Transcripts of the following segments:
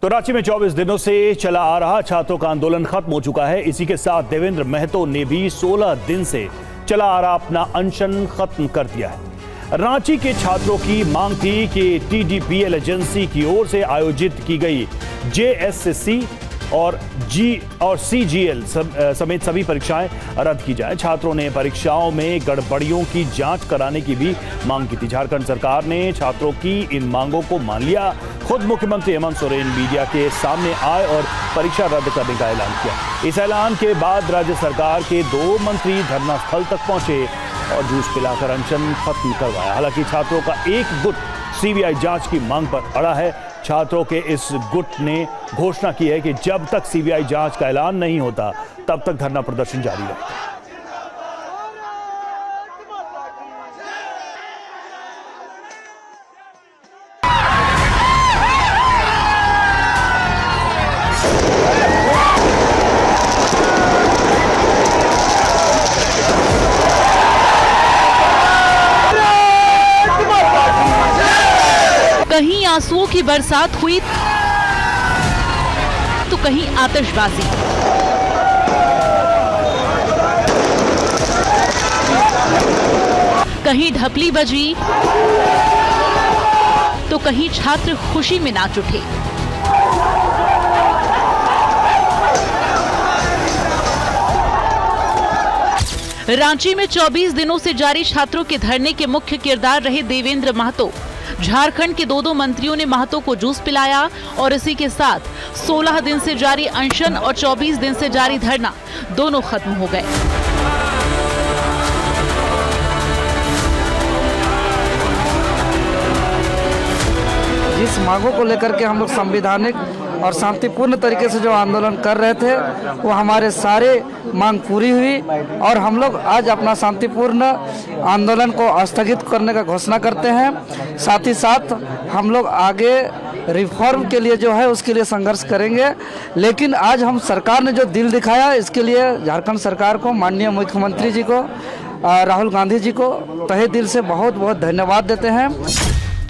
तो रांची में 24 दिनों से चला आ रहा छात्रों का आंदोलन खत्म हो चुका है। इसी के साथ देवेंद्र महतो ने भी 16 दिन से चला आ रहा अपना अनशन खत्म कर दिया है। रांची के छात्रों की मांग थी कि टीडीपीएल एजेंसी की ओर से आयोजित की गई जेएसएससी और सीजीएल समेत सभी परीक्षाएं रद्द की जाए। छात्रों ने परीक्षाओं में गड़बड़ियों की जांच कराने की भी मांग की थी। झारखंड सरकार ने छात्रों की इन मांगों को मान लिया। खुद मुख्यमंत्री हेमंत सोरेन मीडिया के सामने आए और परीक्षा रद्द करने का ऐलान किया। इस ऐलान के बाद राज्य सरकार के 2 मंत्री धरना स्थल तक पहुंचे और जूस पिलाकर अनशन खत्म करवाया। हालांकि छात्रों का एक गुट सीबीआई जांच की मांग पर अड़ा है। छात्रों के इस गुट ने घोषणा की है कि जब तक सीबीआई जांच का ऐलान नहीं होता तब तक धरना प्रदर्शन जारी रहेगा। कहीं आंसुओं की बरसात हुई तो कहीं आतिशबाजी। कहीं ढपली बजी तो कहीं छात्र खुशी में नाच उठे। रांची में 24 दिनों से जारी छात्रों के धरने के मुख्य किरदार रहे देवेंद्र महतो। झारखंड के 2 मंत्रियों ने महतो को जूस पिलाया और इसी के साथ 16 दिन से जारी अनशन और 24 दिन से जारी धरना दोनों खत्म हो गए। जिस मांगों को लेकर के हम लोग संवैधानिक और शांतिपूर्ण तरीके से जो आंदोलन कर रहे थे वो हमारे सारे मांग पूरी हुई और हम लोग आज अपना शांतिपूर्ण आंदोलन को स्थगित करने का घोषणा करते हैं। साथ ही साथ हम लोग आगे रिफॉर्म के लिए जो है उसके लिए संघर्ष करेंगे। लेकिन आज हम सरकार ने जो दिल दिखाया इसके लिए झारखंड सरकार को, माननीय मुख्यमंत्री जी को, राहुल गांधी जी को तहे दिल से बहुत बहुत धन्यवाद देते हैं।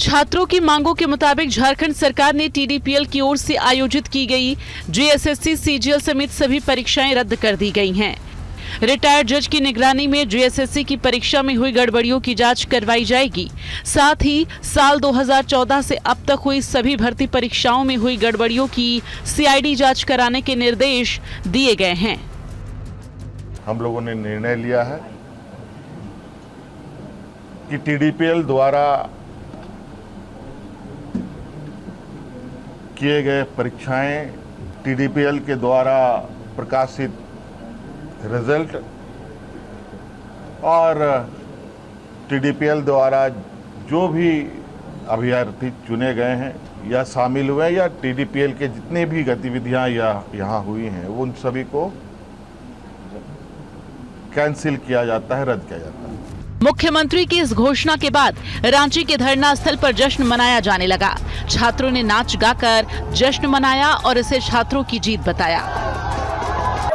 छात्रों की मांगों के मुताबिक झारखंड सरकार ने टीडीपीएल की ओर से आयोजित की गई जेएसएससी, सीजीएल समेत सभी परीक्षाएं रद्द कर दी गई हैं। रिटायर्ड जज की निगरानी में जेएसएससी की परीक्षा में हुई गड़बड़ियों की जांच करवाई जाएगी। साथ ही साल 2014 से अब तक हुई सभी भर्ती परीक्षाओं में हुई गड़बड़ियों की सीआईडी जांच कराने के निर्देश दिए गए हैं। हम लोगों ने निर्णय लिया है कि टीडीपीएल द्वारा किए गए परीक्षाएं, टीडीपीएल के द्वारा प्रकाशित रिजल्ट और टीडीपीएल द्वारा जो भी अभ्यर्थी चुने गए हैं या शामिल हुए या टीडीपीएल के जितनी भी गतिविधियां यहाँ हुई हैं उन सभी को कैंसिल किया जाता है, रद्द किया जाता है। मुख्यमंत्री की इस घोषणा के बाद रांची के धरना स्थल पर जश्न मनाया जाने लगा। छात्रों ने नाच गाकर जश्न मनाया और इसे छात्रों की जीत बताया।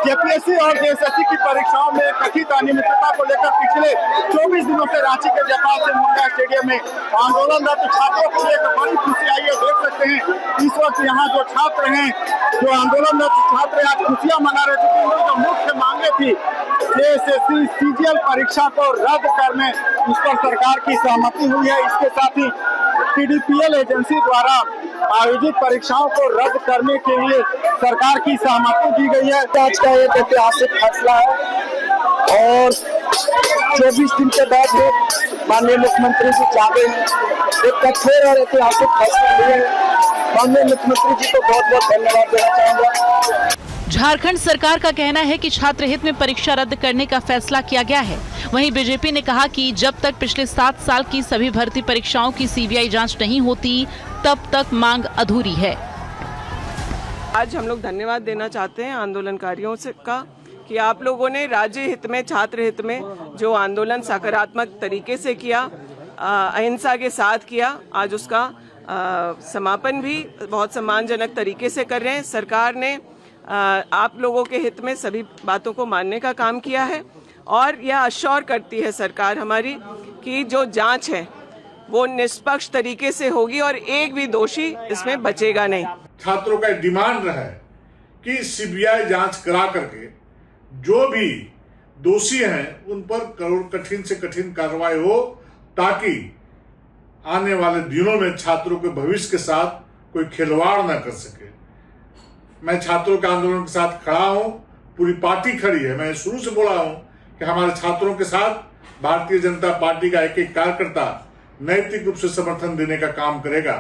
जेपीएससी और जेएसएससी की परीक्षाओं में कथित अनियमितता को लेकर पिछले 24 दिनों से रांची के जयपाल सिंह मुंडा स्टेडियम में आंदोलनरत छात्रों को लेकर बड़ी खुशी आई है। देख सकते हैं इस वक्त यहाँ जो छात्र हैं, जो आंदोलनरत छात्र आज खुशियां मना रहे थे। उनकी जो मुख्य मांगे थी जेएसएससी सीजीएल परीक्षा को रद्द करने, उस पर सरकार की सहमति हुई है। इसके साथ ही टीडीपीएल एजेंसी द्वारा आयोजित परीक्षाओं को रद्द करने के लिए सरकार की सहमति दी गई है। आज का एक ऐतिहासिक फैसला है और 24 दिन के बाद माननीय मुख्यमंत्री जी जागे हैं, एक कठोर और ऐतिहासिक फैसला लिए हैं। माननीय मुख्यमंत्री जी को बहुत बहुत धन्यवाद देना चाहूँगा। झारखंड सरकार का कहना है कि छात्र हित में परीक्षा रद्द करने का फैसला किया गया है। वहीं बीजेपी ने कहा कि जब तक पिछले 7 साल की सभी भर्ती परीक्षाओं की सीबीआई जांच नहीं होती तब तक मांग अधूरी है। आज हम लोग धन्यवाद देना चाहते हैं आंदोलनकारियों से का कि आप लोगों ने राज्य हित में, छात्र हित में जो आंदोलन सकारात्मक तरीके से किया, अहिंसा के साथ किया, आज उसका समापन भी बहुत सम्मानजनक तरीके से कर रहे हैं। सरकार ने आप लोगों के हित में सभी बातों को मानने का काम किया है और यह अश्योर करती है सरकार हमारी कि जो जांच है वो निष्पक्ष तरीके से होगी और एक भी दोषी इसमें बचेगा नहीं। छात्रों का डिमांड रहा है कि सीबीआई जांच करा करके जो भी दोषी हैं उन पर कठिन से कठिन कार्रवाई हो, ताकि आने वाले दिनों में छात्रों के भविष्य के साथ कोई खिलवाड़ न कर सके। मैं छात्रों के आंदोलन के साथ खड़ा हूं, पूरी पार्टी खड़ी है। मैं शुरू से बोला हूं कि हमारे छात्रों के साथ भारतीय जनता पार्टी का एक एक कार्यकर्ता नैतिक रूप से समर्थन देने का काम करेगा।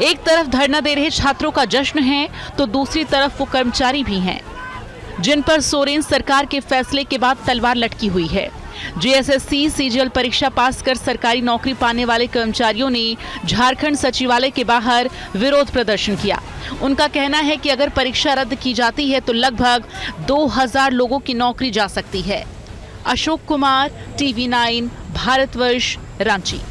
एक तरफ धरना दे रहे छात्रों का जश्न है तो दूसरी तरफ वो कर्मचारी भी हैं जिन पर सोरेन सरकार के फैसले के बाद तलवार लटकी हुई है। जेएसएससी सीजीएल परीक्षा पास कर सरकारी नौकरी पाने वाले कर्मचारियों ने झारखंड सचिवालय के बाहर विरोध प्रदर्शन किया। उनका कहना है कि अगर परीक्षा रद्द की जाती है तो लगभग 2000 लोगों की नौकरी जा सकती है। अशोक कुमार, TV9, भारतवर्ष, रांची।